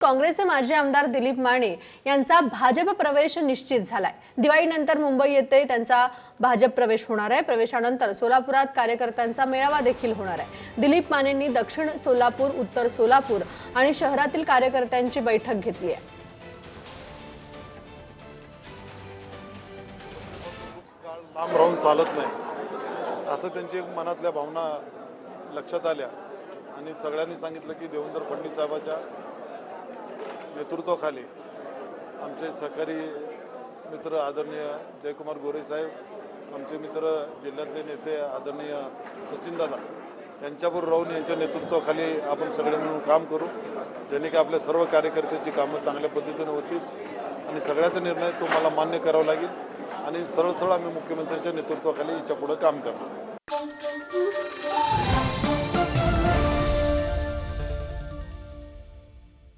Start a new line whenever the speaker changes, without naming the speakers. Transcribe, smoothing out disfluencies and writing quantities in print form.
काँग्रेसचे माजी आमदार दिलीप माने यांचा भाजप प्रवेश निश्चित झालाय। दिवाळीनंतर मुंबई येथे त्यांचा भाजप प्रवेश होणार आहे। प्रवेशानंतर सोलापुरात कार्यकर्त्यांचा मेळावा देखील होणार आहे। दिलीप मानेंनी दक्षिण सोलापूर, उत्तर सोलापूर आणि शहरातील कार्यकर्त्यांची बैठक घेतली आहे।
लांब राहून चालत नाही असं त्यांची मनातल्या भावना लक्षात आल्या आणि सगळ्यांनी सांगितलं की देवेंद्र फडणवीस साहेबांच्या नेतृत्वाखाली आमचे सहकारी मित्र आदरणीय जयकुमार गोरे साहेब, आमचे मित्र जिल्ह्यातले नेते आदरणीय सचिनदादा यांच्याबरोबर राहून यांच्या नेतृत्वाखाली आपण सगळे मिळून काम करू, ज्याने की आपल्या सर्व कार्यकर्त्यांची कामं चांगल्या पद्धतीने होतील आणि सगळ्याचा निर्णय तुम्हाला मान्य करावा लागेल आणि सरळ सरळ आम्ही मुख्यमंत्र्यांच्या नेतृत्वाखाली याच्या पुढे काम करणार।